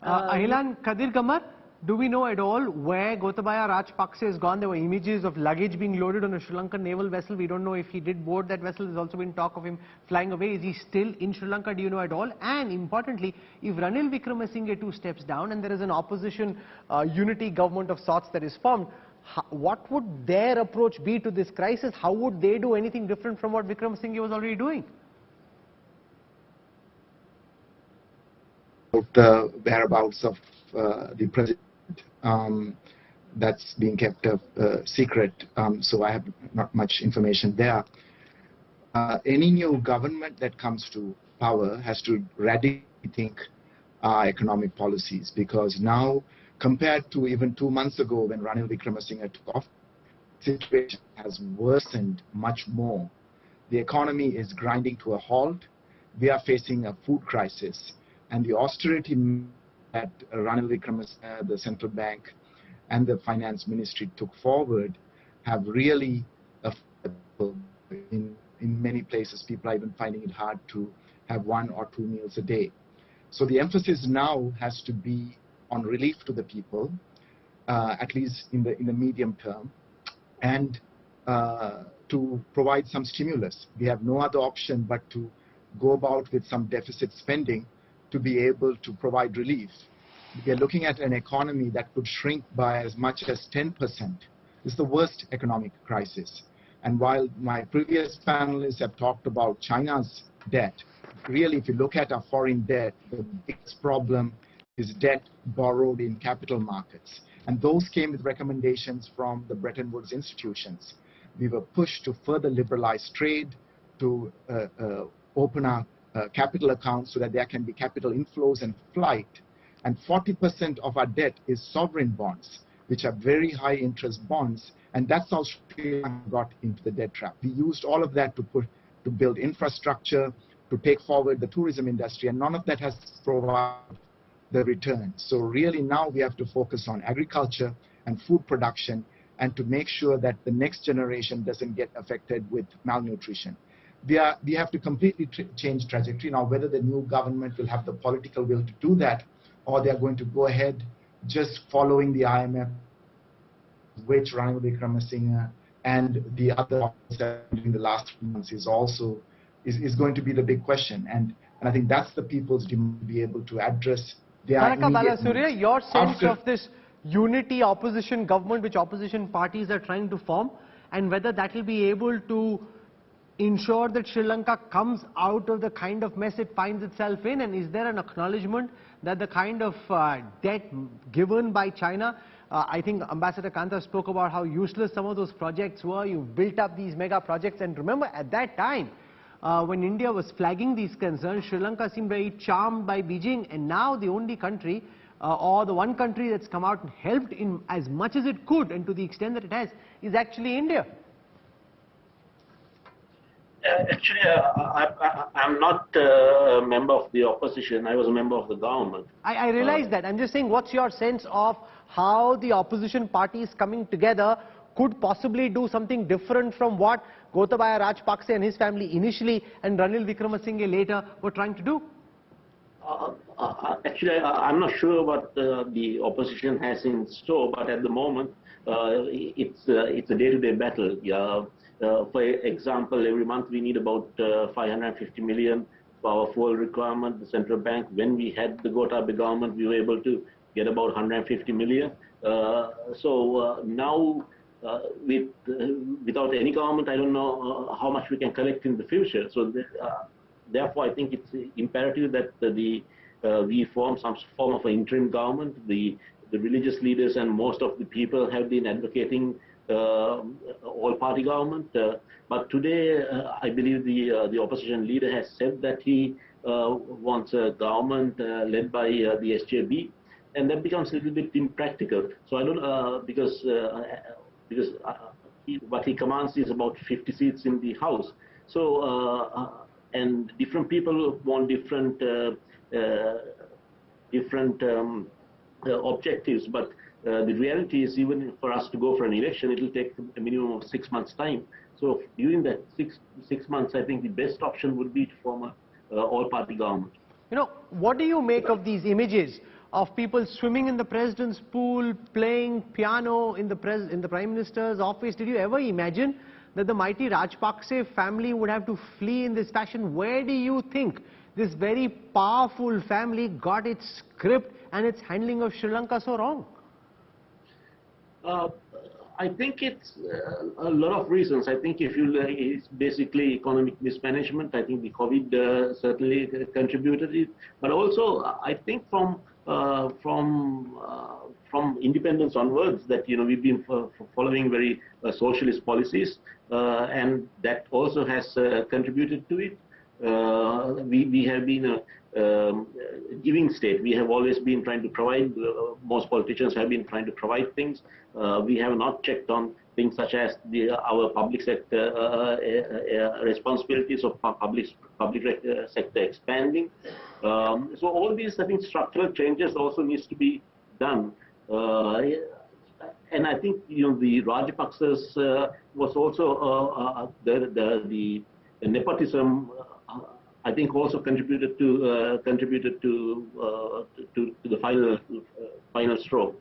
Ahilan Kadir Kamar, do we know at all where Gotabaya Rajapaksa has gone? There were images of luggage being loaded on a Sri Lankan naval vessel. We don't know if he did board that vessel. There's also been talk of him flying away. Is he still in Sri Lanka? Do you know at all? And importantly, if Ranil Wickremesinghe 2 steps down and there is an opposition unity government of sorts that is formed, what would their approach be to this crisis? How would they do anything different from what Wickremesinghe was already doing? The whereabouts of the president, that's being kept a secret, so I have not much information there. Any new government that comes to power has to radically think economic policies, because now, compared to even 2 months ago when Ranil Wickremesinghe took off, the situation has worsened much more. The economy is grinding to a halt. We are facing a food crisis. And the austerity that Ranil Wickremesinghe, the central bank, and the finance ministry took forward have really affected. In many places, people are even finding it hard to have 1 or 2 meals a day. So the emphasis now has to be on relief to the people, at least in the medium term, and to provide some stimulus. We have no other option but to go about with some deficit spending to be able to provide relief. We are looking at an economy that could shrink by as much as 10%. It's the worst economic crisis. And while my previous panelists have talked about China's debt, really if you look at our foreign debt, the biggest problem is debt borrowed in capital markets. And those came with recommendations from the Bretton Woods institutions. We were pushed to further liberalize trade, to open our capital accounts so that there can be capital inflows and flight. And 40% of our debt is sovereign bonds, which are very high interest bonds. And that's how Sri Lanka got into the debt trap. We used all of that to build infrastructure, to take forward the tourism industry, and none of that has provided the return. So really now we have to focus on agriculture and food production, and to make sure that the next generation doesn't get affected with malnutrition. We have to completely change trajectory. Now, whether the new government will have the political will to do that, or they are going to go ahead just following the IMF, which Ranil Wickremesinghe and the other officers in the last few months is going to be the big question. And I think that's the people's demand to be able to address their immediate needs. Your sense of this unity opposition government which opposition parties are trying to form, and whether that will be able to ensure that Sri Lanka comes out of the kind of mess it finds itself in? And is there an acknowledgement that the kind of debt given by China, I think Ambassador Kanta spoke about how useless some of those projects were. You've built up these mega projects, and remember at that time when India was flagging these concerns, Sri Lanka seemed very charmed by Beijing, and now the only country or the one country that's come out and helped in as much as it could and to the extent that it has is actually India. Actually, I'm not a member of the opposition. I was a member of the government. I realize that. I'm just saying, what's your sense of how the opposition parties coming together could possibly do something different from what Gotabaya Rajapaksa and his family initially and Ranil Wickremesinghe later were trying to do? Actually, I'm not sure what the opposition has in store, but at the moment, it's a day-to-day battle. For example, every month we need about 550 million for our fuel requirement. The central bank, when we had the Gotabaya government, we were able to get about 150 million. So now, without any government, I don't know how much we can collect in the future. So therefore, I think it's imperative that we form some form of an interim government. The religious leaders and most of the people have been advocating all-party government. But today, I believe the opposition leader has said that he wants a government led by the SJB, and that becomes a little bit impractical. So I don't because what he commands is about 50 seats in the House. So and different people want different objectives, but the reality is, even for us to go for an election, it will take a minimum of 6 months' time. So during that six months, I think the best option would be to form an all-party government. You know, what do you make of these images of people swimming in the president's pool, playing piano in the Prime Minister's office. Did you ever imagine that the mighty Rajapaksa family would have to flee in this fashion? Where do you think this very powerful family got its script and its handling of Sri Lanka so wrong? I think it's a lot of reasons. I think it's basically economic mismanagement. I think the COVID certainly contributed it, but also I think from independence onwards that we've been following very socialist policies, and that also has contributed to it. We have been a giving state. We have always been trying to provide, most politicians have been trying to provide things. We have not checked on things such as our public sector responsibilities of public sector expanding. So all these, I think, structural changes also needs to be done. And I think the Rajapaksas was also the nepotism. I think also contributed to the final stroke.